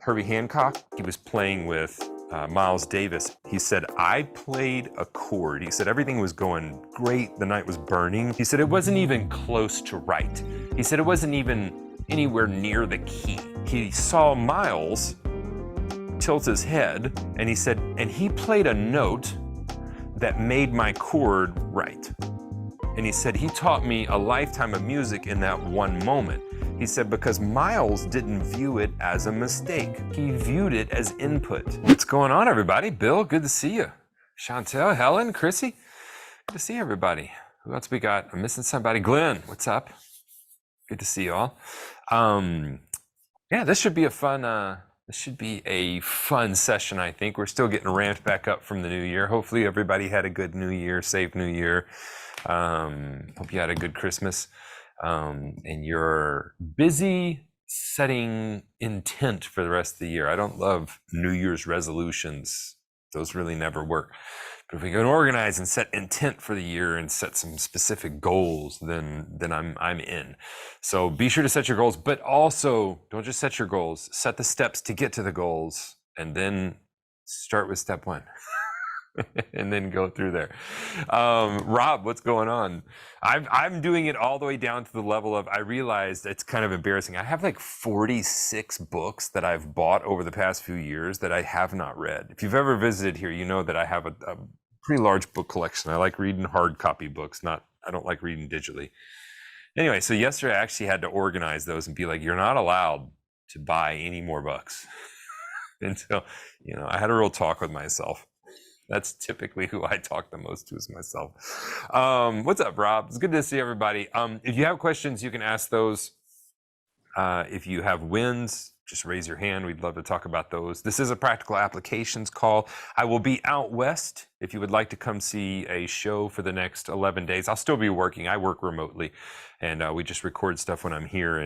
Herbie Hancock, he was playing with Miles Davis. He said, I played a chord. He said, everything was going great. The night was burning. He said, it wasn't even close to right. He said, it wasn't even anywhere near the key. He saw Miles tilt his head, and he said, and he played a note that made my chord right. And he said, he taught me a lifetime of music in that one moment. He said, because Miles didn't view it as a mistake. He viewed it as input. What's going on, everybody? Bill, good to see you. Chantel, Helen, Chrissy, good to see everybody. Who else we got? I'm missing somebody. Glenn, what's up? Good to see you all. Yeah, this should be a fun, session, I think. We're still getting ramped back up from the new year. Hopefully everybody had a good new year, safe new year. Hope you had a good Christmas. And you're busy setting intent for the rest of the year. I don't love New Year's resolutions. Those really never work. But if we can organize and set intent for the year and set some specific goals, then I'm in. So be sure to set your goals, but also don't just set your goals, set the steps to get to the goals, and then start with step one. And then go through there. Rob, what's going on? I'm doing it all the way down to the level of, I realized it's kind of embarrassing. I have like 46 books that I've bought over the past few years that I have not read. If you've ever visited here, you know that I have a pretty large book collection. I like reading hard copy books, I don't like reading digitally. Anyway, so yesterday I actually had to organize those and be like, you're not allowed to buy any more books. Until, I had a real talk with myself. That's typically who I talk the most to is myself. What's up, Rob? It's good to see everybody. If you have questions, you can ask those. If you have wins, just raise your hand. We'd love to talk about those. This is a practical applications call. I will be out west. If you would like to come see a show for the next 11 days, I'll still be working. I work remotely, and we just record stuff when I'm here.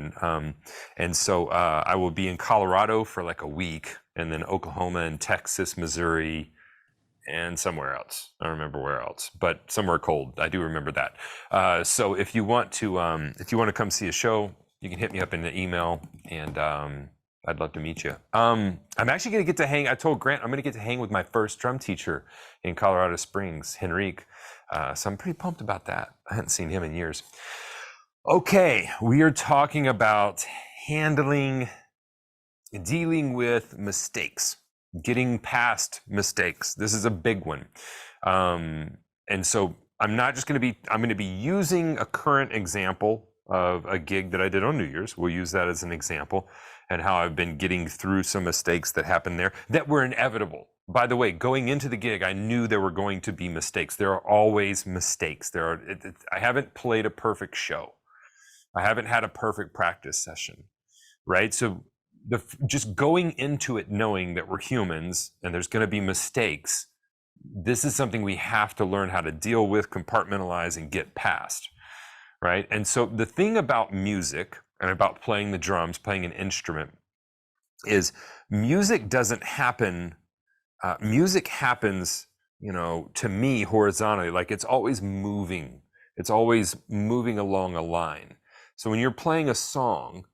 And so I will be in Colorado for like a week, and then Oklahoma and Texas, Missouri, and somewhere else. I don't remember where else, but somewhere cold. I do remember that. So if you want to come see a show, you can hit me up in the email, and I'd love to meet you. I'm actually going to get to hang. I told Grant I'm going to get to hang with my first drum teacher in Colorado Springs, Henrique. So I'm pretty pumped about that. I hadn't seen him in years. Okay, we are talking about dealing with mistakes. Getting past mistakes. This is a big one. And so I'm going to be using a current example of a gig that I did on New Year's. We'll use that as an example, and how I've been getting through some mistakes that happened there that were inevitable. By the way, going into the gig, I knew there were going to be mistakes. There are always mistakes. I haven't played a perfect show. I haven't had a perfect practice session, right? So just going into it knowing that we're humans and there's going to be mistakes, this is something we have to learn how to deal with, compartmentalize, and get past, right? And so the thing about music and about playing the drums, playing an instrument, is music doesn't happen. Music happens, to me horizontally, like it's always moving. It's always moving along a line. So when you're playing a song,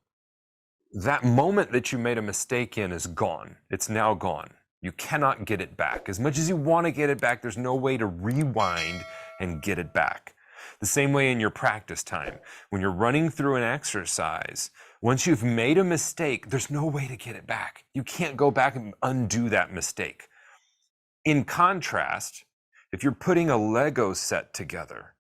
that moment that you made a mistake in is gone. It's now gone. You cannot get it back. As much as you want to get it back, there's no way to rewind and get it back. The same way in your practice time. When you're running through an exercise, once you've made a mistake, there's no way to get it back. You can't go back and undo that mistake. In contrast, if you're putting a Lego set together,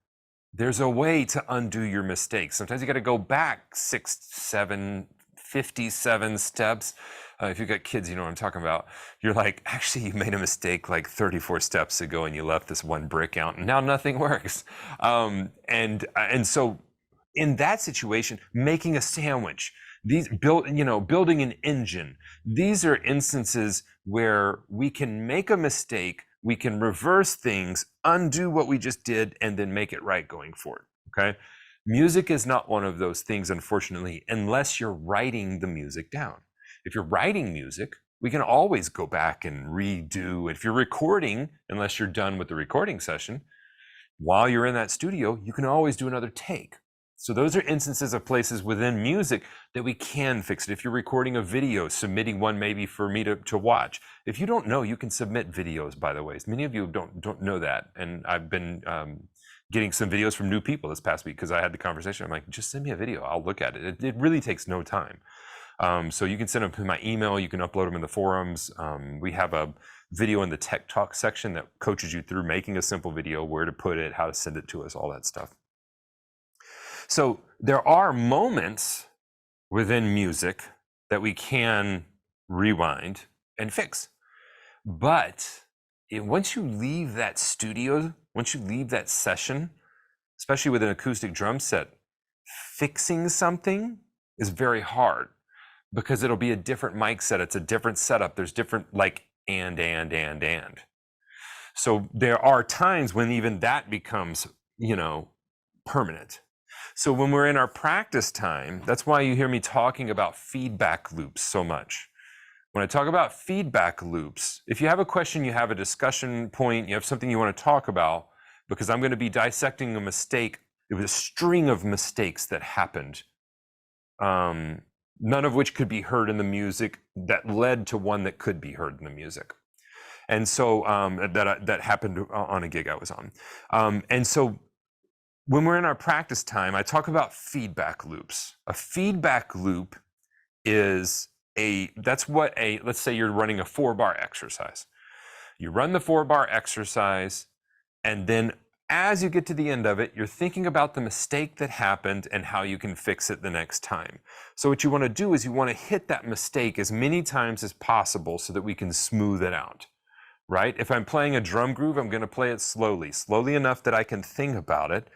there's a way to undo your mistakes. Sometimes you got to go back 6, 7, 57 steps. If you've got kids, you know what I'm talking about. You're like, actually, you made a mistake like 34 steps ago, and you left this one brick out, and now nothing works. And so, in that situation, making a sandwich, building an engine. These are instances where we can make a mistake, we can reverse things, undo what we just did, and then make it right going forward. Okay. Music is not one of those things, unfortunately, unless you're writing the music down. If you're writing music, we can always go back and redo. If you're recording, unless you're done with the recording session, while you're in that studio, you can always do another take. So those are instances of places within music that we can fix it. If you're recording a video, submitting one maybe for me to watch. If you don't know, you can submit videos, by the way. Many of you don't know that. And I've been getting some videos from new people this past week because I had the conversation. I'm like, just send me a video. I'll look at it. It really takes no time. So you can send them to my email. You can upload them in the forums. We have a video in the Tech Talk section that coaches you through making a simple video, where to put it, how to send it to us, all that stuff. So there are moments within music that we can rewind and fix. But once you leave that studio, once you leave that session, especially with an acoustic drum set, fixing something is very hard because it'll be a different mic set. It's a different setup. There's different and. So there are times when even that becomes, permanent. So when we're in our practice time, that's why you hear me talking about feedback loops so much. When I talk about feedback loops, if you have a question, you have a discussion point, you have something you want to talk about, because I'm going to be dissecting a mistake. It was a string of mistakes that happened, none of which could be heard in the music, that led to one that could be heard in the music. And so that happened on a gig I was on. And so when we're in our practice time, I talk about feedback loops. A feedback loop is let's say you're running a 4-bar exercise. You run the 4-bar exercise, and then as you get to the end of it, you're thinking about the mistake that happened and how you can fix it the next time. So what you want to do is you want to hit that mistake as many times as possible so that we can smooth it out, right? If I'm playing a drum groove, I'm going to play it slowly enough that I can think about it,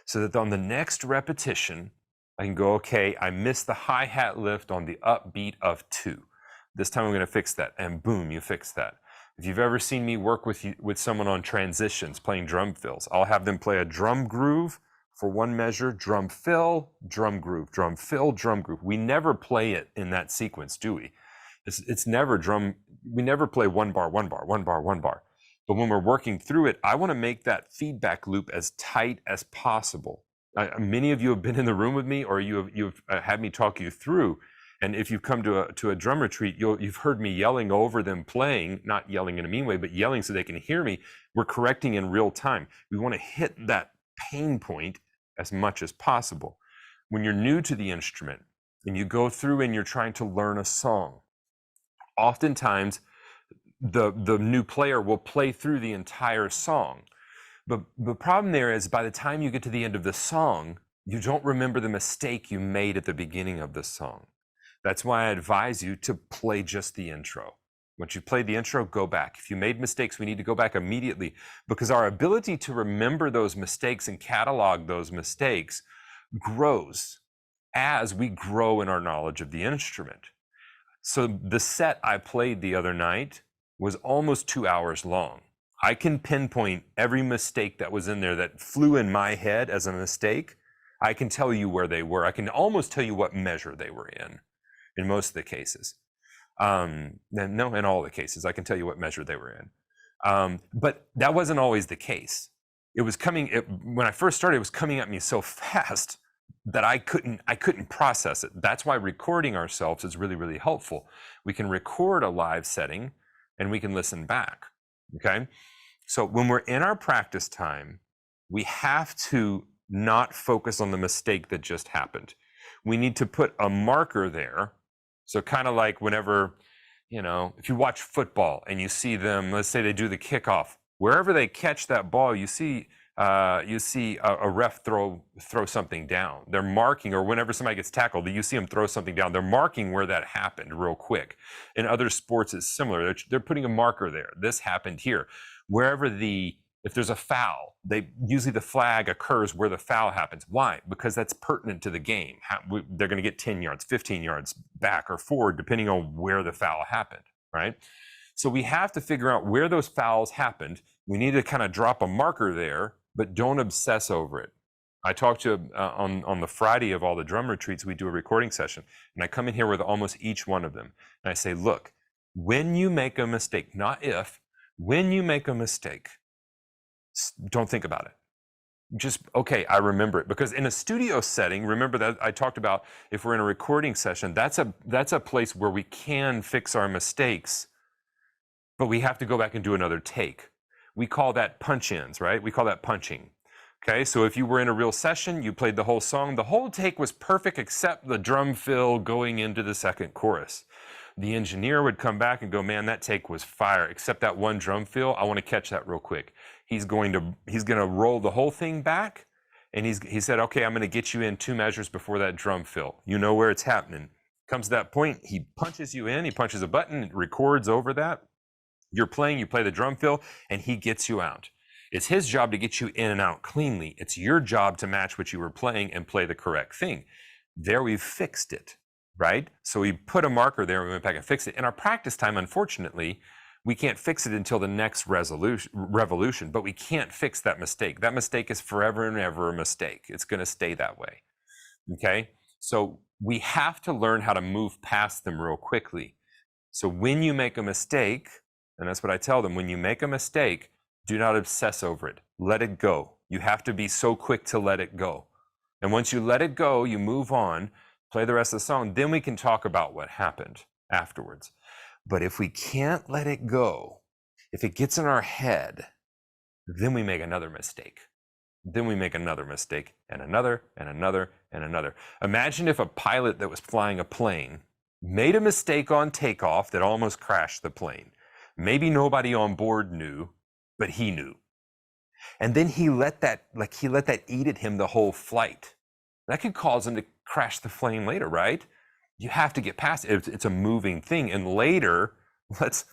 so that on the next repetition, I can go, okay, I missed the hi-hat lift on the upbeat of 2. This time I'm going to fix that, and boom, you fix that. If you've ever seen me work with someone on transitions, playing drum fills, I'll have them play a drum groove for 1 measure, drum fill, drum groove, drum fill, drum groove. We never play it in that sequence, do we? It's never drum. We never play 1 bar, 1 bar, 1 bar, 1 bar. But when we're working through it, I want to make that feedback loop as tight as possible. Many of you have been in the room with me, or you've had me talk you through. And if you've come to a drum retreat, you've heard me yelling over them playing, not yelling in a mean way, but yelling so they can hear me. We're correcting in real time. We want to hit that pain point as much as possible. When you're new to the instrument and you go through and you're trying to learn a song, oftentimes the new player will play through the entire song. But the problem there is, by the time you get to the end of the song, you don't remember the mistake you made at the beginning of the song. That's why I advise you to play just the intro. Once you play the intro, go back. If you made mistakes, we need to go back immediately, because our ability to remember those mistakes and catalog those mistakes grows as we grow in our knowledge of the instrument. So the set I played the other night was almost 2 hours long. I can pinpoint every mistake that was in there that flew in my head as a mistake. I can tell you where they were. I can almost tell you what measure they were in most of the cases. No, in all the cases, I can tell you what measure they were in. But that wasn't always the case. When I first started, it was coming at me so fast that I couldn't process it. That's why recording ourselves is really, really helpful. We can record a live setting and we can listen back, okay? So when we're in our practice time, we have to not focus on the mistake that just happened. We need to put a marker there. So kind of like whenever, if you watch football and you see them, let's say they do the kickoff, wherever they catch that ball, you see a ref throw something down. They're marking, or whenever somebody gets tackled, you see them throw something down. They're marking where that happened real quick. In other sports, it's similar. They're putting a marker there. This happened here. If there's a foul, usually the flag occurs where the foul happens. Why? Because that's pertinent to the game. They're going to get 10 yards, 15 yards back or forward, depending on where the foul happened, right? So we have to figure out where those fouls happened. We need to kind of drop a marker there, but don't obsess over it. I talked to on the Friday of all the drum retreats, we do a recording session, and I come in here with almost each one of them. And I say, look, when you make a mistake, not if, when you make a mistake, don't think about it. just, okay, I remember it. Because in a studio setting, remember that I talked about, if we're in a recording session, that's a place where we can fix our mistakes, but we have to go back and do another take. We call that punch-ins, right? We call that punching. Okay, so if you were in a real session, you played the whole song, the whole take was perfect except the drum fill going into the second chorus. The engineer would come back and go, man, that take was fire, except that one drum fill. I want to catch that real quick. He's going to roll the whole thing back, and he said, okay, I'm going to get you in 2 measures before that drum fill. You know where it's happening. Comes to that point, he punches you in, he punches a button, it records over that. You're playing, you play the drum fill, and he gets you out. It's his job to get you in and out cleanly. It's your job to match what you were playing and play the correct thing. There we've fixed it, right? So we put a marker there and we went back and fixed it. In our practice time, unfortunately, we can't fix it until the next revolution, but we can't fix that mistake. That mistake is forever and ever a mistake. It's going to stay that way, okay? So we have to learn how to move past them real quickly. So when you make a mistake, and that's what I tell them, when you make a mistake, do not obsess over it. Let it go. You have to be so quick to let it go. And once you let it go, you move on, play the rest of the song, then we can talk about what happened afterwards. But if we can't let it go, if it gets in our head, then we make another mistake. Then we make another mistake, and another, and another, and another. Imagine if a pilot that was flying a plane made a mistake on takeoff that almost crashed the plane. Maybe nobody on board knew, but he knew. And then he let that eat at him the whole flight. That could cause him to crash the plane later, right? You have to get past it. It's a moving thing. And later, let's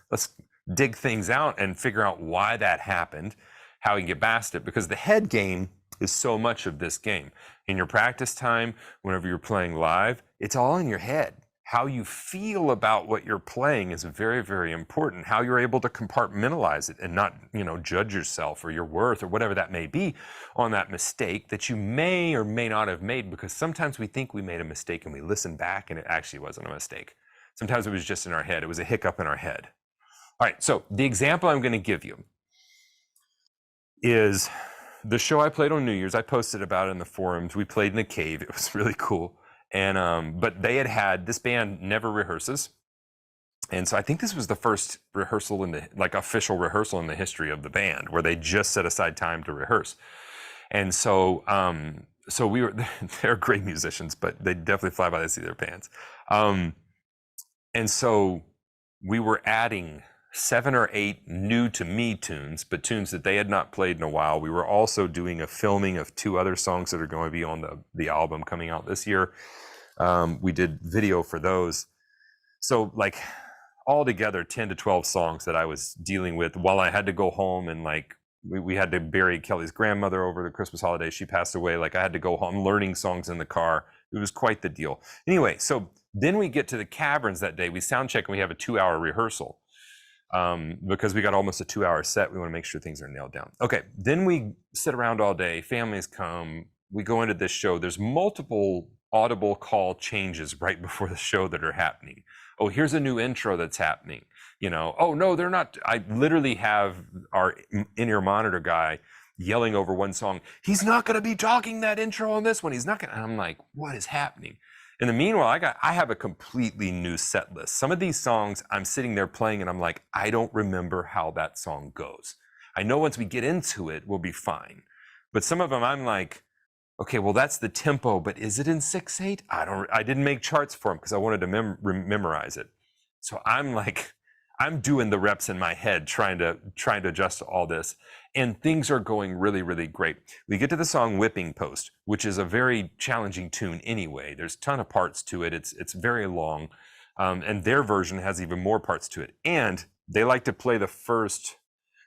dig things out and figure out why that happened, how we can get past it, because the head game is so much of this game. In your practice time, whenever you're playing live, it's all in your head. How you feel about what you're playing is very, very important. How you're able to compartmentalize it and not, judge yourself or your worth or whatever that may be on that mistake that you may or may not have made, because sometimes we think we made a mistake and we listen back and it actually wasn't a mistake. Sometimes it was just in our head. It was a hiccup in our head. All right, so the example I'm going to give you is the show I played on New Year's. I posted about it in the forums. We played in a cave. It was really cool. And but they had this band never rehearses, and so I think this was the first rehearsal official rehearsal in the history of the band where they just set aside time to rehearse. And so they're great musicians, but they definitely fly by the seat of their pants. And so we were adding 7 or 8 new to me tunes, but tunes that they had not played in a while. We were also doing a filming of 2 other songs that are going to be on the album coming out this year. We did video for those. So altogether 10 to 12 songs that I was dealing with while I had to go home, and we had to bury Kelly's grandmother over the Christmas holiday. She passed away. I had to go home learning songs in the car. It was quite the deal. Anyway, so then we get to the Caverns that day. We sound check and we have a 2-hour rehearsal. Because we got almost a 2-hour set. We want to make sure things are nailed down. Okay, then we sit around all day, families come, we go into this show. There's multiple audible call changes right before the show that are happening. Oh, here's a new intro that's happening. Oh no, they're not. I literally have our in-ear monitor guy yelling over one song, he's not going to be talking that intro on this one. He's not going to. I'm like, what is happening? In the meanwhile, I have a completely new set list. Some of these songs I'm sitting there playing and I'm like, I don't remember how that song goes. I know once we get into it, we'll be fine. But some of them I'm like, okay, well, that's the tempo, but is it in 6/8? I didn't make charts for them because I wanted to memorize it. So I'm doing the reps in my head, trying to adjust to all this. And things are going really, really great. We get to the song Whipping Post, which is a very challenging tune anyway. There's a ton of parts to it. It's very long. And their version has even more parts to it. And they like to play the first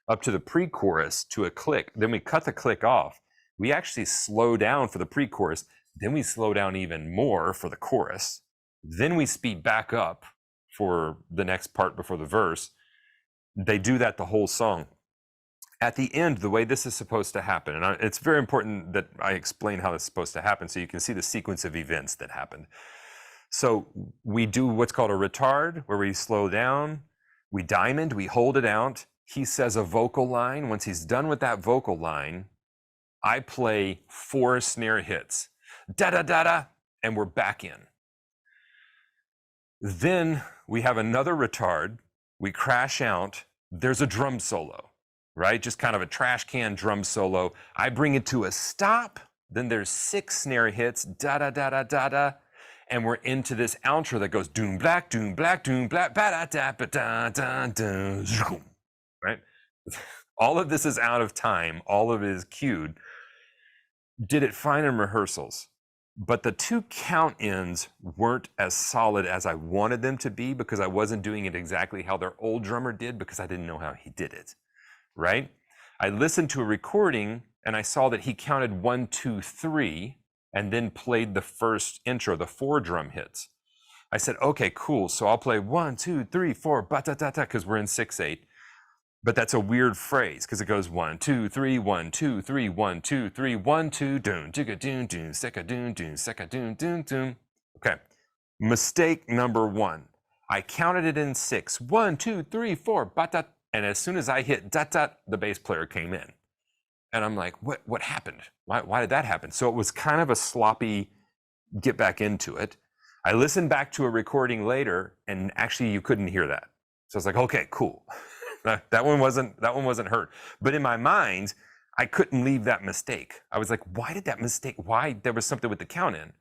up to the pre-chorus to a click. Then we cut the click off. We actually slow down for the pre-chorus. Then we slow down even more for the chorus. Then we speed back up for the next part before the verse. They do that the whole song. At the end, the way this is supposed to happen, and it's very important that I explain how this is supposed to happen so you can see the sequence of events that happened. So we do what's called a retard, where we slow down, we diamond, we hold it out. He says a vocal line. Once he's done with that vocal line, I play 4 snare hits, da da da da, and we're back in. Then we have another retard. We crash out. There's a drum solo, right? Just kind of a trash can drum solo. I bring it to a stop. Then there's 6 snare hits, da da da da da da, and we're into this outro that goes doom black, doom black, doom black, ba da da ba da da da, right? All of this is out of time. All of it is cued. Did it fine in rehearsals, but the 2 count ends weren't as solid as I wanted them to be because I wasn't doing it exactly how their old drummer did because I didn't know how he did it, right? I listened to a recording and I saw that he counted 1, 2, 3 and then played the first intro, the 4 drum hits. I said, okay, cool. So I'll play 1, 2, 3, 4, ba-ta-ta-ta, because we're in 6/8. But that's a weird phrase because it goes 1, 2, 3, 1, 2, 3, 1, 2, 3, 1, 2, doon, jigga doon, doon, secka doon, doon, secka doon, doon, doon. Okay. Mistake number 1. I counted it in 6. 1, 2, 3, 4, ba-ta. And as soon as I hit da-ta, the bass player came in. And I'm like, what happened? Why did that happen? So it was kind of a sloppy get back into it. I listened back to a recording later and actually you couldn't hear that. So I was like, okay, cool. That one wasn't hurt. But in my mind, I couldn't leave that mistake. I was like, why did that mistake? Why there was something with the count in?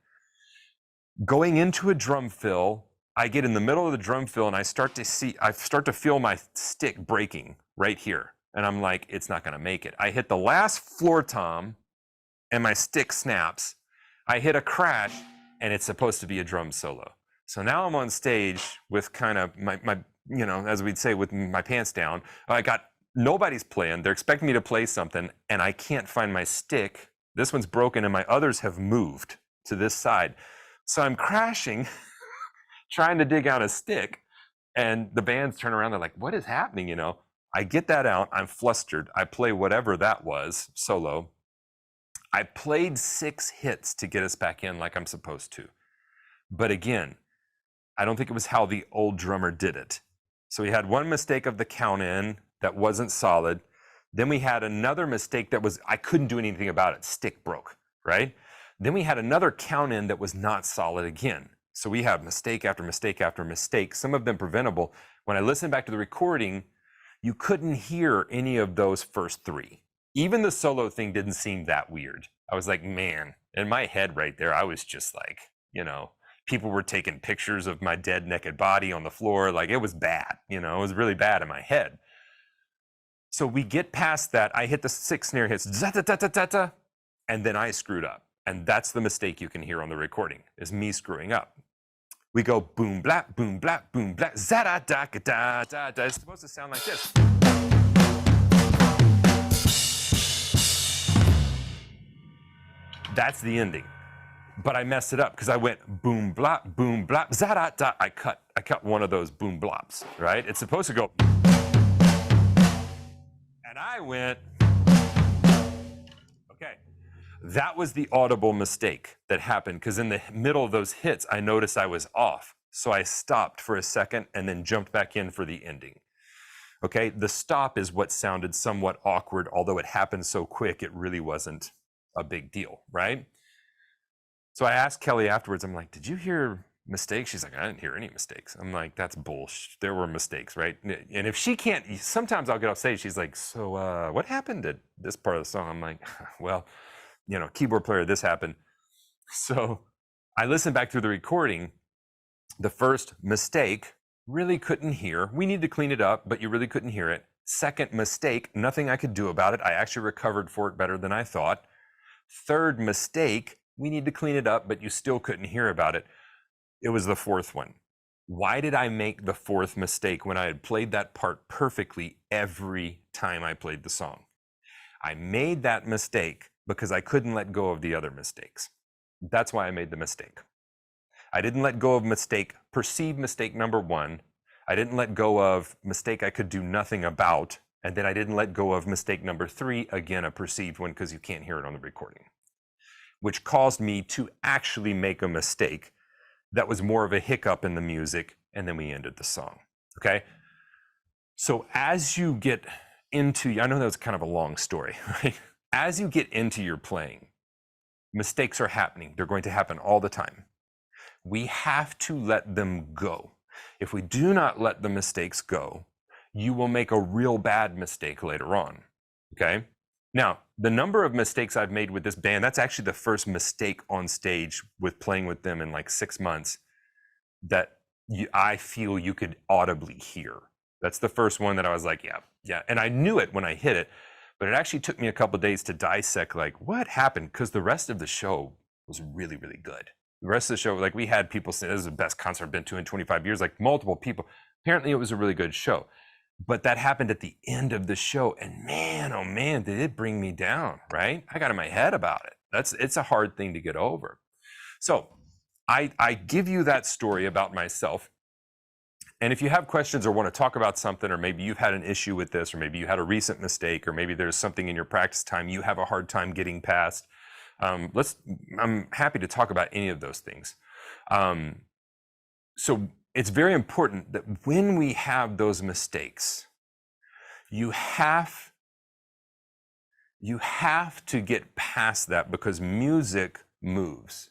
Going into a drum fill, I get in the middle of the drum fill and I start to feel my stick breaking right here. And I'm like, it's not gonna make it. I hit the last floor tom and my stick snaps. I hit a crash and it's supposed to be a drum solo. So now I'm on stage with kind of my you know, as we'd say, with my pants down. I got nobody's playing. They're expecting me to play something and I can't find my stick. This one's broken and my others have moved to this side. So I'm crashing, trying to dig out a stick, and the bands turn around. They're like, what is happening? You know, I get that out. I'm flustered. I play whatever that was, solo. I played 6 hits to get us back in like I'm supposed to. But again, I don't think it was how the old drummer did it. So we had one mistake of the count in that wasn't solid. Then we had another mistake that was, I couldn't do anything about it. Stick broke, right? Then we had another count in that was not solid again. So we have mistake after mistake after mistake, some of them preventable. When I listened back to the recording, you couldn't hear any of those first 3. Even the solo thing didn't seem that weird. I was like, man, in my head right there, I was just like, you know, people were taking pictures of my dead naked body on the floor. Like it was bad, you know, it was really bad in my head. So we get past that. I hit the 6 snare hits, da-da-da-da-da-da, and then I screwed up. And that's the mistake you can hear on the recording, is me screwing up. We go boom, blap, boom, blap, boom, blap, za-da-da-da-da-da. It's supposed to sound like this. That's the ending. But I messed it up because I went boom, blap, za-da-da. I cut one of those boom blops, right? It's supposed to go. And I went, okay. That was the audible mistake that happened because in the middle of those hits, I noticed I was off. So I stopped for a second and then jumped back in for the ending. Okay, the stop is what sounded somewhat awkward, although it happened so quick, it really wasn't a big deal, right? So I asked Kelly afterwards, I'm like, did you hear mistakes? She's like, I didn't hear any mistakes. I'm like, that's bullshit. There were mistakes, right? And if she can't, sometimes I'll get off stage, she's like, so what happened at this part of the song? I'm like, well, you know, keyboard player, this happened. So I listened back through the recording. The first mistake, really couldn't hear. We need to clean it up, but you really couldn't hear it. Second mistake, nothing I could do about it. I actually recovered for it better than I thought. Third mistake, we need to clean it up, but you still couldn't hear about it. It was the 4th one. Why did I make the 4th mistake when I had played that part perfectly every time I played the song? I made that mistake because I couldn't let go of the other mistakes. That's why I made the mistake. I didn't let go of perceived mistake number 1. I didn't let go of mistake I could do nothing about. And then I didn't let go of mistake number 3, again, a perceived one because you can't hear it on the recording, which caused me to actually make a mistake that was more of a hiccup in the music, and then we ended the song, okay? So as you get into, I know that was kind of a long story, right? as you get into your playing, mistakes are happening. They're going to happen all the time. We have to let them go. If we do not let the mistakes go, you will make a real bad mistake later on. Okay? Now, the number of mistakes I've made with this band, that's actually the first mistake on stage with playing with them in like 6 months that I feel you could audibly hear. That's the first one that I was like, yeah. And I knew it when I hit it, but it actually took me a couple of days to dissect like what happened, because the rest of the show was really, really good. The rest of the show, like we had people say, this is the best concert I've been to in 25 years, like multiple people. Apparently it was a really good show. But that happened at the end of the show, and man, oh man, did it bring me down, right? I got in my head about it. It's a hard thing to get over. So I give you that story about myself. And if you have questions or want to talk about something, or maybe you've had an issue with this, or maybe you had a recent mistake, or maybe there's something in your practice time you have a hard time getting past, I'm happy to talk about any of those things. So it's very important that when we have those mistakes, you have to get past that, because music moves.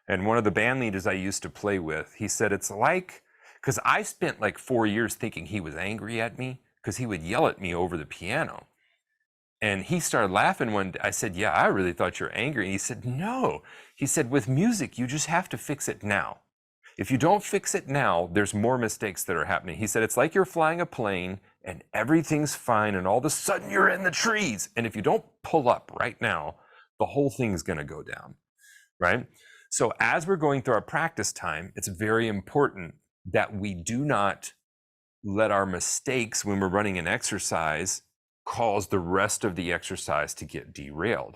And one of the band leaders I used to play with, he said, it's like, because I spent like 4 years thinking he was angry at me because he would yell at me over the piano. And he started laughing one day. I said, yeah, I really thought you were angry. And he said, no. He said, with music, you just have to fix it now. If you don't fix it now, there's more mistakes that are happening. He said, it's like you're flying a plane and everything's fine, and all of a sudden you're in the trees. And if you don't pull up right now, the whole thing's going to go down, right? So as we're going through our practice time, it's very important that we do not let our mistakes when we're running an exercise cause the rest of the exercise to get derailed.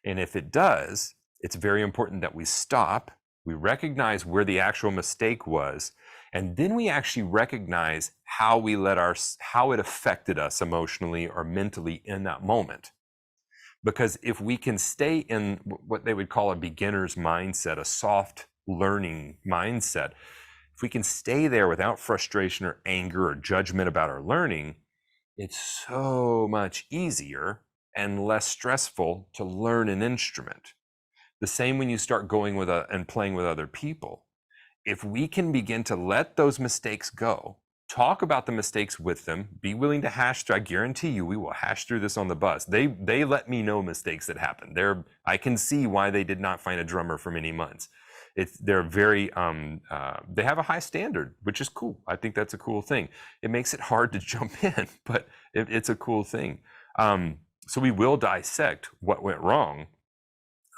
And if it does, it's very important that we stop, we recognize where the actual mistake was, and then we actually recognize how it affected us emotionally or mentally in that moment. Because if we can stay in what they would call a beginner's mindset, a soft learning mindset, if we can stay there without frustration or anger or judgment about our learning, it's so much easier and less stressful to learn an instrument. The same when you start going with and playing with other people. If we can begin to let those mistakes go, talk about the mistakes with them, be willing to hash through. I guarantee you, we will hash through this on the bus. They let me know mistakes that happened. I can see why they did not find a drummer for many months. They're very, they have a high standard, which is cool. I think that's a cool thing. It makes it hard to jump in, but it's a cool thing. So we will dissect what went wrong,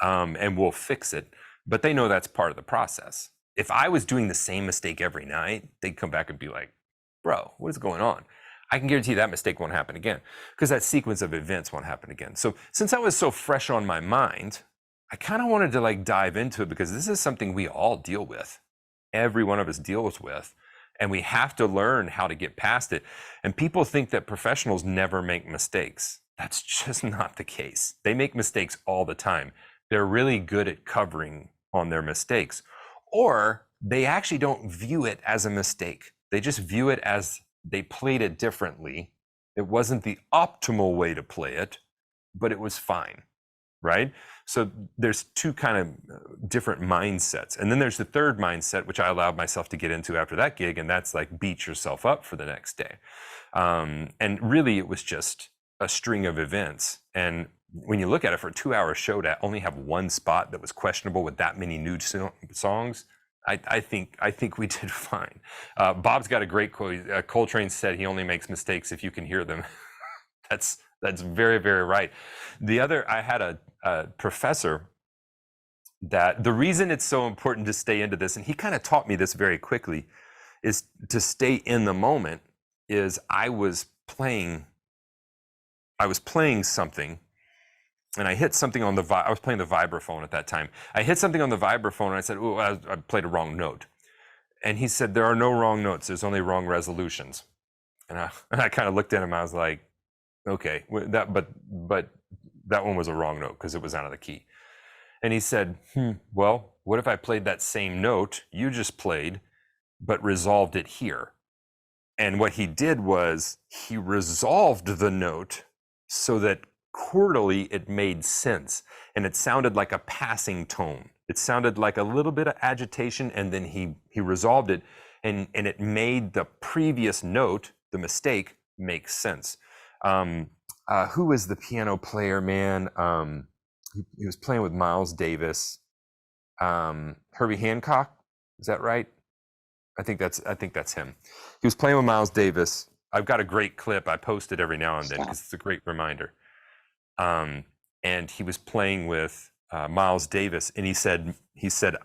and we'll fix it, but they know that's part of the process. If I was doing the same mistake every night, they'd come back and be like, bro, what is going on? I can guarantee that mistake won't happen again, because that sequence of events won't happen again. So since that was so fresh on my mind, I kind of wanted to like dive into it, because this is something we all deal with. Every one of us deals with, and we have to learn how to get past it. And people think that professionals never make mistakes. That's just not the case. They make mistakes all the time. They're really good at covering on their mistakes, or they actually don't view it as a mistake. They just view it as they played it differently. It wasn't the optimal way to play it, but it was fine, right? So there's two kind of different mindsets. And then there's the third mindset, which I allowed myself to get into after that gig, and that's like beat yourself up for the next day. And really it was just a string of events. And when you look at it, for a 2-hour show to only have one spot that was questionable with that many new songs, I think we did fine. Bob's got a great quote. Coltrane said he only makes mistakes if you can hear them. That's very, very right. I had a professor that the reason it's so important to stay into this, and he kind of taught me this very quickly, is to stay in the moment. Is I was playing something, and I hit something on I was playing the vibraphone at that time. I hit something on the vibraphone, and I said, "Oh, I played a wrong note." And he said, "There are no wrong notes. There's only wrong resolutions." And I kind of looked at him. I was like, "Okay, but that one was a wrong note because it was out of the key." And he said, "Well, what if I played that same note you just played, but resolved it here?" And what he did was he resolved the note so that chordally it made sense, and it sounded like a passing tone. It sounded like a little bit of agitation, and then he resolved it, and it made the previous note, the mistake, make sense. Who is the piano player, man? He was playing with Miles Davis. Herbie Hancock, is that right? I think that's him. He was playing with Miles Davis. I've got a great clip. I post it every now and then because it's a great reminder. And he was playing with Miles Davis, and he said,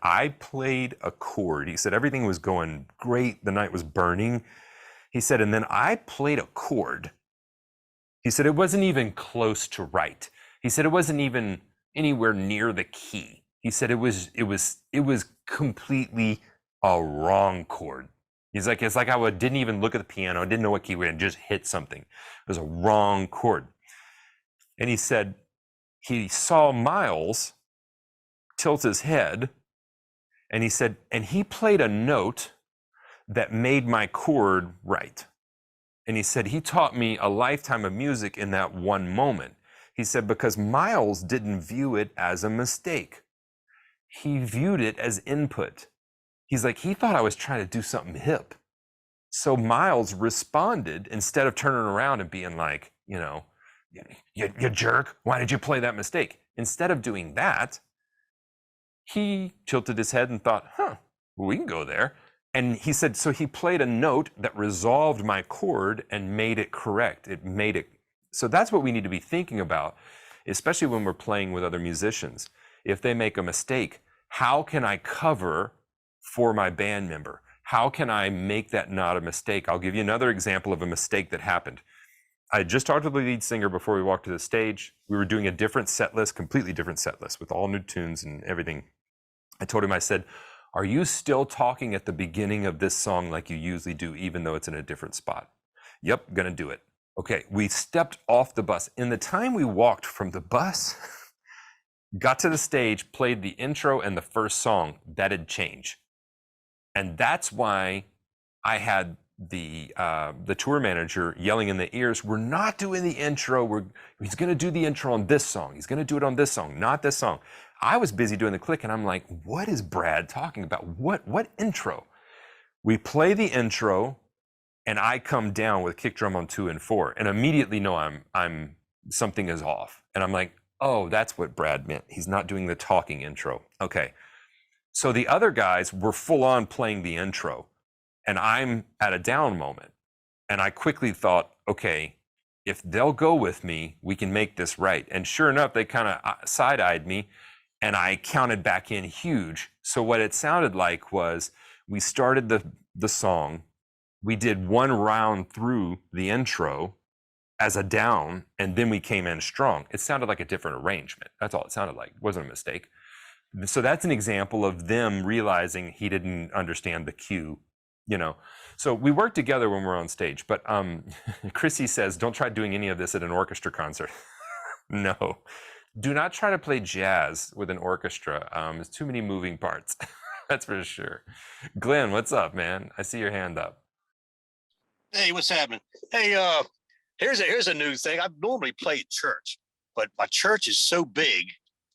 I played a chord. He said everything was going great. The night was burning. He said, and then I played a chord. He said it wasn't even close to right. He said it wasn't even anywhere near the key. He said it was completely a wrong chord. He's like, it's like I didn't even look at the piano, didn't know what key we had, just hit something. It was a wrong chord. And he said he saw Miles tilt his head, and he said, and he played a note that made my chord right. And he said he taught me a lifetime of music in that one moment. He said, because Miles didn't view it as a mistake. He viewed it as input. He's like, he thought I was trying to do something hip. So Miles responded, instead of turning around and being like, you jerk, why did you play that mistake? Instead of doing that, he tilted his head and thought, we can go there. And he said, so he played a note that resolved my chord and made it correct. It made it. So that's what we need to be thinking about, especially when we're playing with other musicians. If they make a mistake, how can I cover for my band member? How can I make that not a mistake? I'll give you another example of a mistake that happened. I just talked to the lead singer before we walked to the stage. We were doing a different set list, completely different set list with all new tunes and everything. I told him, I said, are you still talking at the beginning of this song like you usually do, even though it's in a different spot? Yep, gonna do it. Okay, we stepped off the bus. In the time we walked from the bus, got to the stage, played the intro and the first song, that had changed. And that's why I had the tour manager yelling in the ears, we're not doing the intro. He's going to do the intro on this song. He's going to do it on this song, not this song. I was busy doing the click, and I'm like, what is Brad talking about? What intro? We play the intro, and I come down with kick drum on 2 and 4, and immediately know I'm something is off. And I'm like, oh, that's what Brad meant. He's not doing the talking intro. Okay. So the other guys were full on playing the intro, and I'm at a down moment. And I quickly thought, okay, if they'll go with me, we can make this right. And sure enough, they kind of side-eyed me, and I counted back in huge. So what it sounded like was we started the song, we did one round through the intro as a down, and then we came in strong. It sounded like a different arrangement. That's all it sounded like. It wasn't a mistake. So that's an example of them realizing he didn't understand the cue, So we work together when we're on stage. But Chrissy says, don't try doing any of this at an orchestra concert. No. Do not try to play jazz with an orchestra. There's too many moving parts. That's for sure. Glenn, what's up, man? I see your hand up. Hey, what's happening? Hey, here's a new thing. I normally play at church, but my church is so big.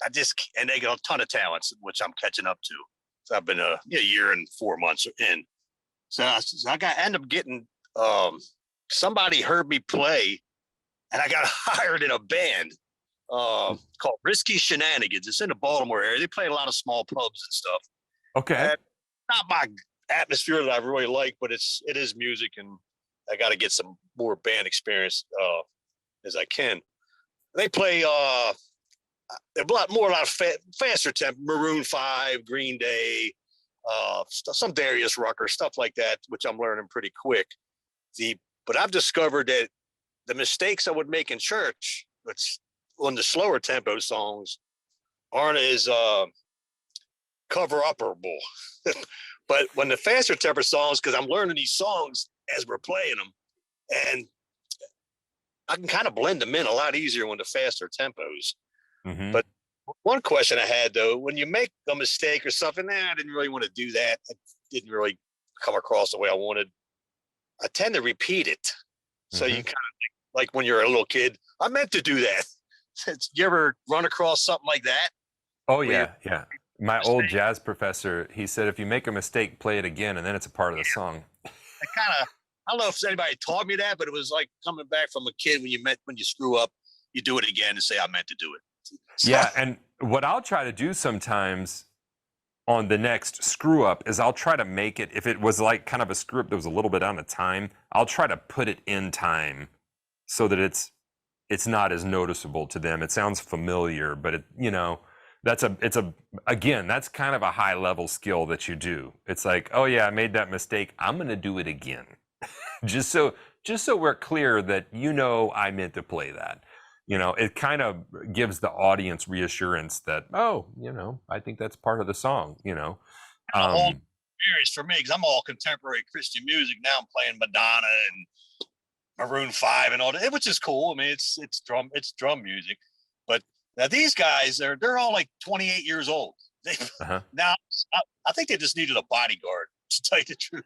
And they got a ton of talents, which I'm catching up to. So I've been a year and 4 months in. So I end up getting somebody heard me play, and I got hired in a band called Risky Shenanigans. It's in the Baltimore area. They play a lot of small pubs and stuff. Okay. And not my atmosphere that I really like, but it is music, and I got to get some more band experience as I can. They play a lot faster tempo, Maroon 5, Green Day, some Darius Rucker, stuff like that, which I'm learning pretty quick. But I've discovered that the mistakes I would make in church, which on the slower tempo songs, aren't as cover-upperable. But when the faster tempo songs, because I'm learning these songs as we're playing them, and I can kind of blend them in a lot easier when the faster tempos. Mm-hmm. But one question I had, though, when you make a mistake or something, I didn't really want to do that. It didn't really come across the way I wanted. I tend to repeat it. So you kind of like when you're a little kid, I meant to do that. You ever run across something like that? Oh Where you yeah. My old jazz professor, he said, if you make a mistake, play it again, and then it's a part of the song. I kind of, I don't know if anybody taught me that, but it was like coming back from a kid when you screw up, you do it again and say, I meant to do it. So, Yeah, and what I'll try to do sometimes on the next screw up is I'll try to make it, if it was like kind of a screw up that was a little bit out of time, I'll try to put it in time so that it's not as noticeable to them. It sounds familiar, but again, that's kind of a high level skill that you do. It's like, oh yeah, I made that mistake. I'm going to do it again. just so we're clear that I meant to play that. It kind of gives the audience reassurance that, oh, I think that's part of the song, a whole experience for me because I'm all contemporary Christian music now. I'm playing Madonna and Maroon 5 and all that, which is cool. I mean, it's drum music, but now these guys they're all like 28 years old. Now I think they just needed a bodyguard, to tell you the truth,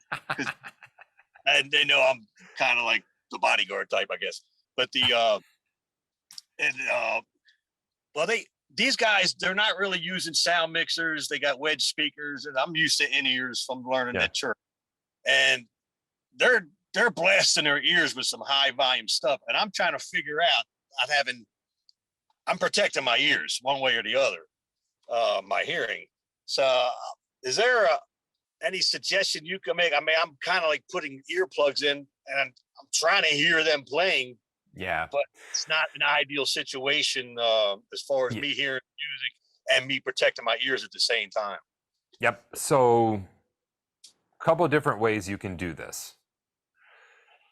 and they know I'm kind of like the bodyguard type, I guess. But these guys, they're not really using sound mixers. They got wedge speakers, and I'm used to in-ears from learning at church, and they're blasting their ears with some high volume stuff, and I'm trying to figure out. I'm protecting my ears one way or the other, my hearing. So, is there any suggestion you can make? I mean, I'm kind of like putting earplugs in, and I'm trying to hear them playing. Yeah, but it's not an ideal situation as far as me hearing music and me protecting my ears at the same time. Yep. So, a couple of different ways you can do this.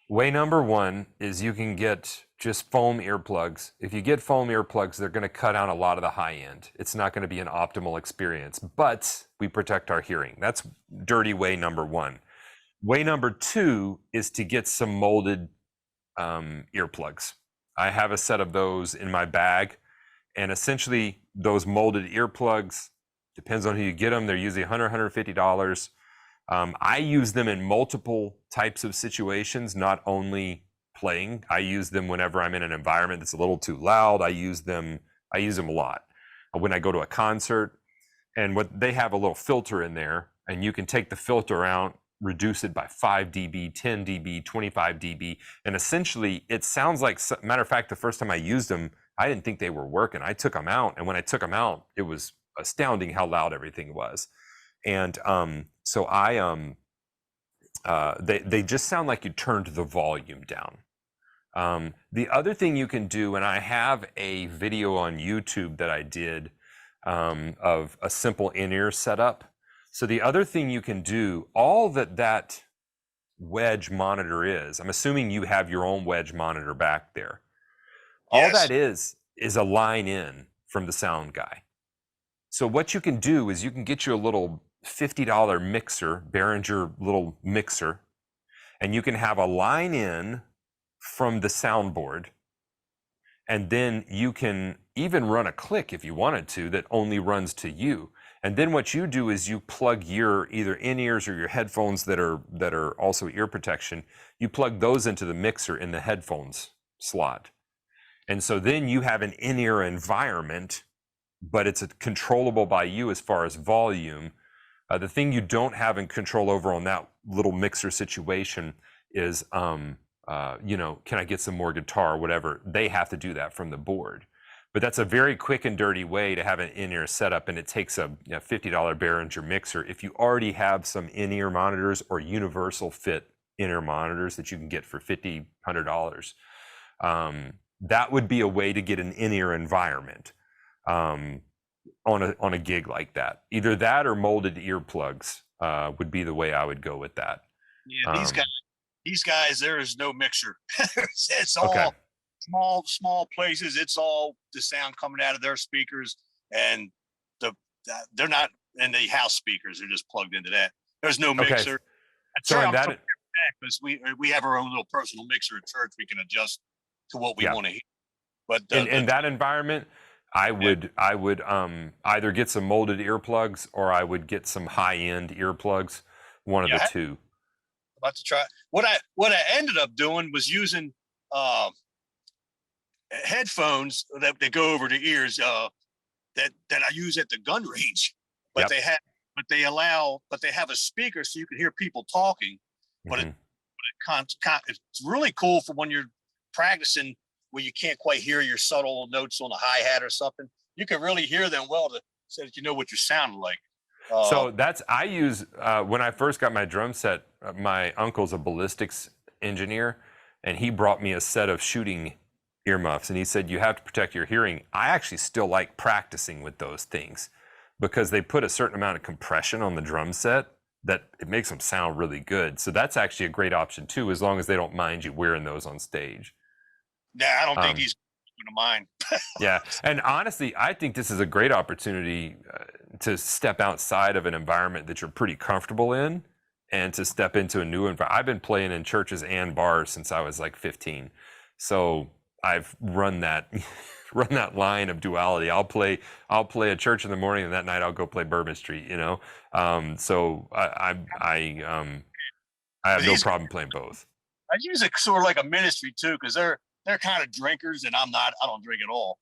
Way number one is you can get just foam earplugs. If you get foam earplugs, they're going to cut out a lot of the high end. It's not going to be an optimal experience, but we protect our hearing. That's dirty way number one. Way number two is to get some molded earplugs. I have a set of those in my bag, and essentially those molded earplugs, depends on who you get them, they're usually $100, $150. I use them in multiple types of situations, not only playing. I use them whenever I'm in an environment that's a little too loud. I use them a lot. When I go to a concert, and what they have a little filter in there, and you can take the filter out, reduce it by 5 dB, 10 dB, 25 dB, and essentially it sounds like, matter of fact, the first time I used them, I didn't think they were working. I took them out, and when I took them out, it was astounding how loud everything was. And so they just sound like you turned the volume down. The other thing you can do, and I have a video on YouTube that I did of a simple in-ear setup. So the other thing you can do, all that wedge monitor is, I'm assuming you have your own wedge monitor back there. All that is a line in from the sound guy. So what you can do is you can get you a little $50 mixer, Behringer little mixer, and you can have a line in from the soundboard, and then you can even run a click if you wanted to that only runs to you. And then what you do is you plug your either in-ears or your headphones that are also ear protection, you plug those into the mixer in the headphones slot. And so then you have an in-ear environment, but it's controllable by you as far as volume. The thing you don't have in control over on that little mixer situation is, can I get some more guitar or whatever? They have to do that from the board. But that's a very quick and dirty way to have an in-ear setup, and it takes a $50 Behringer mixer. If you already have some in-ear monitors or universal fit in-ear monitors that you can get for $50, $100, that would be a way to get an in-ear environment on a gig like that. Either that or molded earplugs would be the way I would go with that. Yeah, these guys, there is no mixer. It's all small places. It's all the sound coming out of their speakers, and they're not in the house speakers. They're just plugged into that. There's no mixer. So in that, because we have our own little personal mixer at church. We can adjust to what we want to hear. But in that environment, I would either get some molded earplugs or I would get some high-end earplugs. One of the two. About to try. What I ended up doing was using headphones that go over the ears that I use at the gun range, but Yep. they have a speaker so you can hear people talking, but Mhm. it's really cool for when you're practicing where you can't quite hear your subtle notes on a hi hat or something. You can really hear them well so that you know what you sound like. Uh, So I use when I first got my drum set. My uncle's a ballistics engineer, and he brought me a set of shooting earmuffs, and he said you have to protect your hearing. I actually still like practicing with those things because they put a certain amount of compression on the drum set that it makes them sound really good. So that's actually a great option too, as long as they don't mind you wearing those on stage. yeah, I don't think Um, he's going to mind. Yeah, and honestly, I think this is a great opportunity to step outside of an environment that you're pretty comfortable in, and to step into a new environment. I've been playing in churches and bars since I was like 15, so I've run that run that line of duality. I'll play a church in the morning, and that night I'll go play Bourbon Street. So I have no He's problem playing both. I use it sort of like a ministry too, because they're kind of drinkers, and I'm not. I don't drink at all.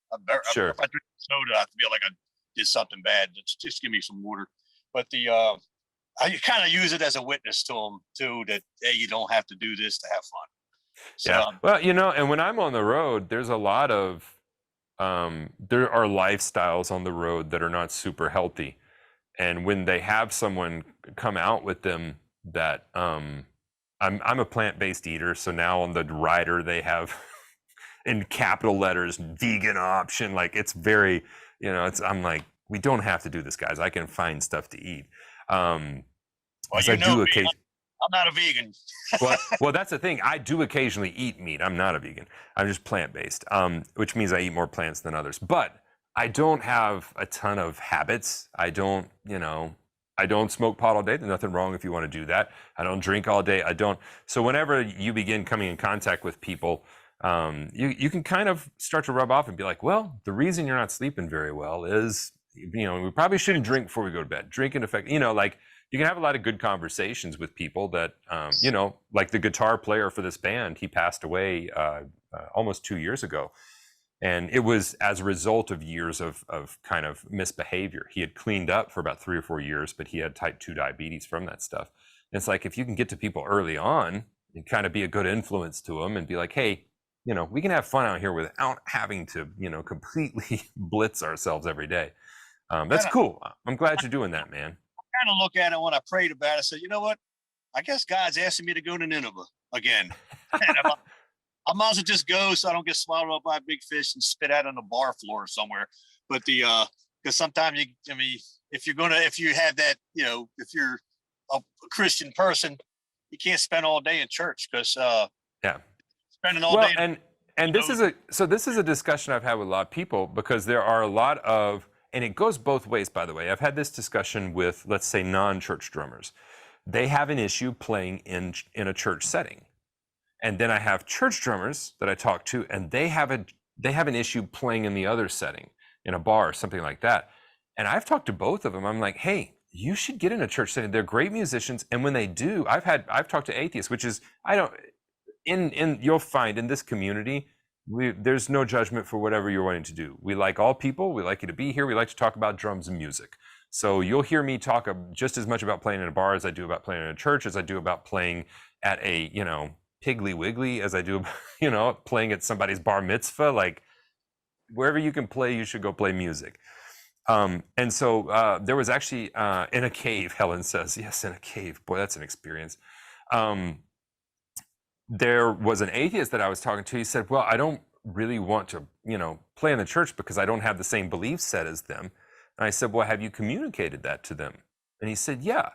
Sure. If I drink soda, I feel like I did something bad. Just give me some water. But I kind of use it as a witness to them too. That hey, you don't have to do this to have fun. So Yeah. Well, and when I'm on the road, there's a lot of there are lifestyles on the road that are not super healthy. And when they have someone come out with them that I'm a plant-based eater, so now on the rider they have in capital letters vegan option. Like it's very, I'm like, we don't have to do this, guys. I can find stuff to eat. well, As I you know do me, occasionally. I'm not a vegan. Well, that's the thing. I do occasionally eat meat. I'm not a vegan. I'm just plant-based, which means I eat more plants than others. But I don't have a ton of habits. I don't smoke pot all day. There's nothing wrong if you want to do that. I don't drink all day. I don't. So whenever you begin coming in contact with people, you can kind of start to rub off and be like, well, the reason you're not sleeping very well is, we probably shouldn't drink before we go to bed. Drinking affect, like you can have a lot of good conversations with people that, like the guitar player for this band, he passed away almost 2 years ago. And it was as a result of years of kind of misbehavior. He had cleaned up for about 3 or 4 years, but he had type 2 diabetes from that stuff. And it's like, if you can get to people early on and kind of be a good influence to them and be like, hey, we can have fun out here without having to, completely blitz ourselves every day. That's cool. I'm glad you're doing that, man. Kind of look at it when I prayed about it. I said, you know what? I guess God's asking me to go to Nineveh again. I might as well just go so I don't get swallowed up by a big fish and spit out on the bar floor somewhere. But because sometimes if you have that, if you're a Christian person, you can't spend all day in church because Yeah. spending all Well, day. and this is a discussion I've had with a lot of people, because there are a lot of, and it goes both ways, by the way. I've had this discussion with, let's say, non-church drummers. They have an issue playing in a church setting. And then I have church drummers that I talk to, and they have an issue playing in the other setting, in a bar or something like that. And I've talked to both of them. I'm like, hey, you should get in a church setting. They're great musicians, and when they do, I've talked to atheists, which is, you'll find in this community, there's no judgment for whatever you're wanting to do. We like all people. We like you to be here. We like to talk about drums and music. So you'll hear me talk just as much about playing in a bar as I do about playing in a church, as I do about playing at a, Piggly Wiggly, as I do, playing at somebody's bar mitzvah. Like, wherever you can play, you should go play music. And so there was actually in a cave, Helen says, yes, in a cave. Boy, that's an experience. There was an atheist that I was talking to. He said, well, I don't really want to, play in the church because I don't have the same belief set as them. And I said, well, have you communicated that to them? And he said, yeah.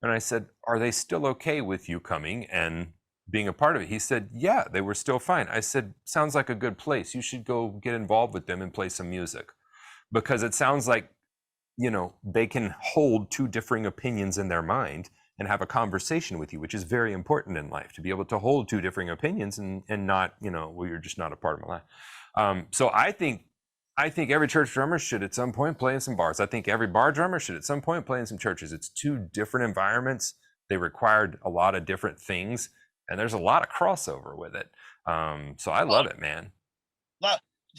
And I said, are they still okay with you coming and being a part of it? He said, yeah, they were still fine. I said, sounds like a good place. You should go get involved with them and play some music, because it sounds like, they can hold two differing opinions in their mind and have a conversation with you, which is very important in life, to be able to hold two differing opinions and not, well, you're just not a part of my life. So I think every church drummer should at some point play in some bars. I think every bar drummer should at some point play in some churches. It's two different environments. They required a lot of different things, and there's a lot of crossover with it. So I love it, man.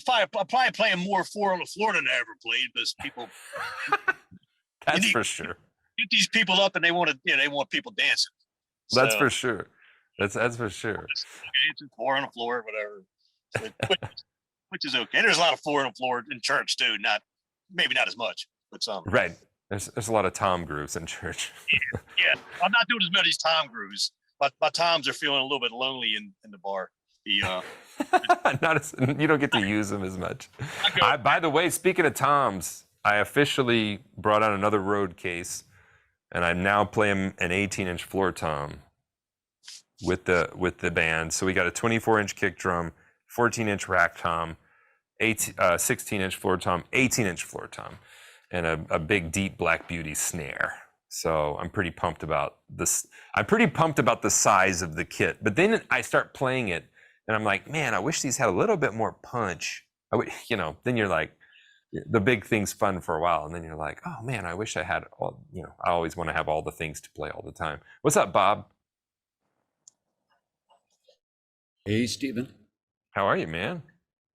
I'm probably playing more four on the floor than I ever played because people That's for sure. get these people up and they want to, they want people dancing. That's So, for sure. That's for sure. okay, it's four on the floor, whatever. So, which is okay. There's a lot of four on the floor in church too. Maybe not as much, but some. Right. There's a lot of tom grooves in church. Yeah. I'm not doing as many as tom grooves. My toms are feeling a little bit lonely in the bar. Not as, you don't get to use them as much. By the way, speaking of toms, I officially brought out another road case, and I'm now playing an 18-inch floor tom with the band. So we got a 24-inch kick drum, 14-inch rack tom, 16-inch floor tom, 18-inch floor tom, and a big deep Black Beauty snare. So I'm pretty pumped about this. I'm pretty pumped about the size of the kit. But then I start playing it, and I'm like, man, I wish these had a little bit more punch. Then you're like, the big thing's fun for a while, and then you're like, oh man, I wish I had all. I always want to have all the things to play all the time. What's up, Bob? Hey, Stephen. How are you, man?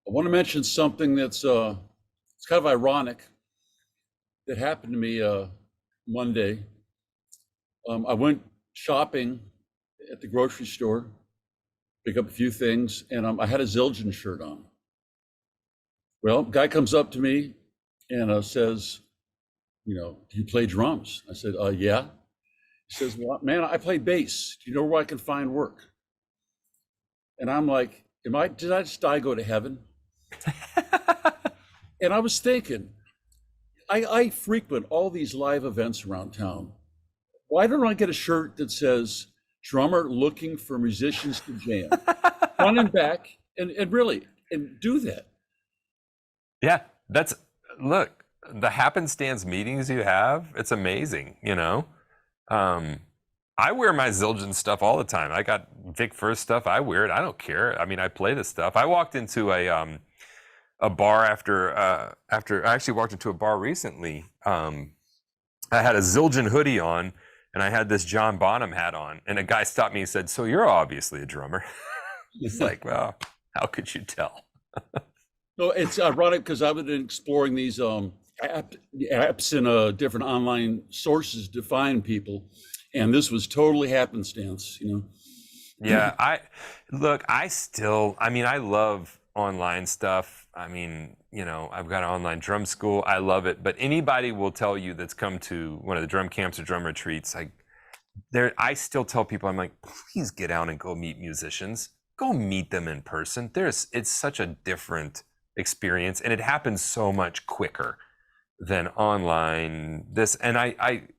I want to mention something that's it's kind of ironic that happened to me Monday. I went shopping at the grocery store, pick up a few things, and I had a Zildjian shirt on. Well, guy comes up to me and says, do you play drums? I said, yeah. He says, well, man, I play bass. Do you know where I can find work? And I'm like, did I just die, go to heaven? And I was thinking, I frequent all these live events around town. Why don't I get a shirt that says, drummer looking for musicians to jam, front and back, and really, and do that. Yeah, look, the happenstance meetings you have, it's amazing, I wear my Zildjian stuff all the time. I got Vic Firth stuff. I wear it. I don't care. I mean, I play this stuff. I walked into a bar after I actually walked into a bar recently. I had a Zildjian hoodie on, and I had this John Bonham hat on, and a guy stopped me and said, "So you're obviously a drummer." It's like, well, how could you tell? No, it's ironic because I've been exploring these apps and different online sources to find people, and this was totally happenstance, Yeah, I love online stuff. I mean, I've got an online drum school. I love it. But anybody will tell you that's come to one of the drum camps or drum retreats, I still tell people, I'm like, please get out and go meet musicians. Go meet them in person. It's such a different experience, and it happens so much quicker than online.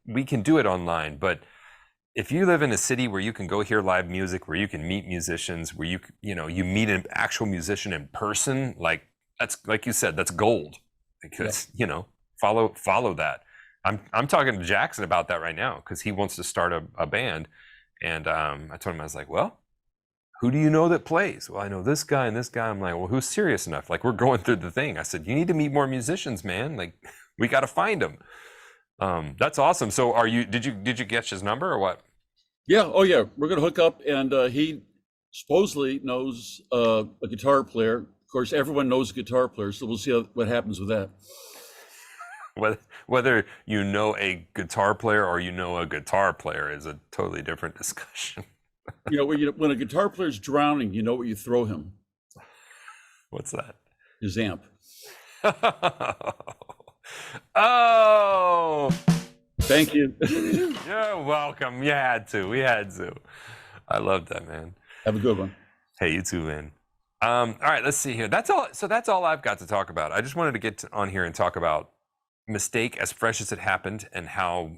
We can do it online, but if you live in a city where you can go hear live music, where you can meet musicians, where you meet an actual musician in person, that's, like you said, that's gold. Because follow that. I'm talking to Jackson about that right now because he wants to start a band, and I told him, I was like, well, who do you know that plays? Well, I know this guy and this guy. I'm like, well, who's serious enough? We're going through the thing. I said, you need to meet more musicians, man. We got to find them. That's awesome. So did you get his number or what? Yeah. Oh yeah. We're going to hook up, and he supposedly knows a guitar player. Of course, everyone knows a guitar player. So we'll see what happens with that. Whether you know a guitar player or a guitar player is a totally different discussion. When a guitar player's drowning, you know what you throw him? What's that? His amp. Oh, thank you. You're welcome. We had to. I love that, man. Have a good one. Hey, you too, man. All right, let's see here. That's all. So that's all I've got to talk about. I just wanted to get on here and talk about mistake as fresh as it happened, and how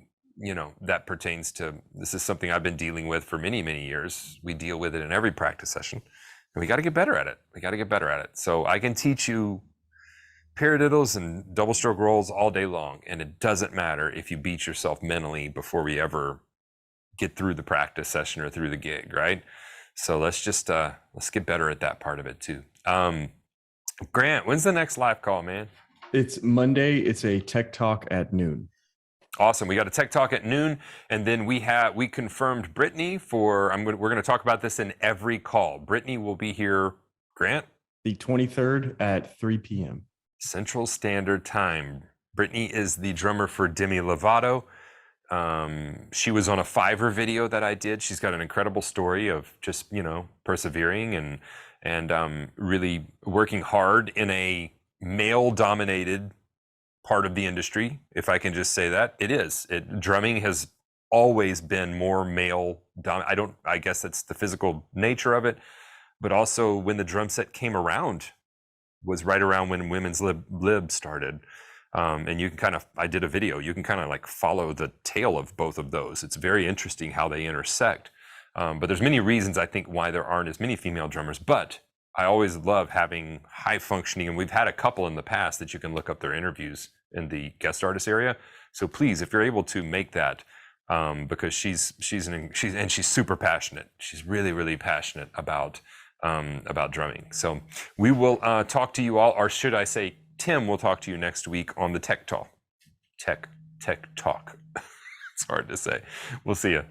that pertains to, this is something I've been dealing with for many, many years. We deal with it in every practice session, and we got to get better at it. So I can teach you paradiddles and double stroke rolls all day long, and it doesn't matter if you beat yourself mentally before we ever get through the practice session or through the gig, right? So let's get better at that part of it too. Grant, when's the next live call, man? It's Monday. It's a tech talk at noon. Awesome. We got a tech talk at noon, and then we confirmed Brittany we're going to talk about this in every call. Brittany will be here. Grant, The 23rd at 3 p.m. Central Standard Time. Brittany is the drummer for Demi Lovato. She was on a Fiverr video that I did. She's got an incredible story of just, persevering and really working hard in a male-dominated part of the industry, if I can just say that. It is. Drumming has always been more male I guess that's the physical nature of it, but also when the drum set came around was right around when women's lib started. And you can I did a video, you can like follow the tail of both of those. It's very interesting how they intersect. But there's many reasons I think why there aren't as many female drummers, but I always love having high functioning, and we've had a couple in the past that you can look up their interviews in the guest artist area. So please, if you're able to make that, because she's super passionate. She's really, really passionate about drumming. So we will talk to you all, or should I say, Tim will talk to you next week on the Tech Talk. Tech Talk. It's hard to say. We'll see you.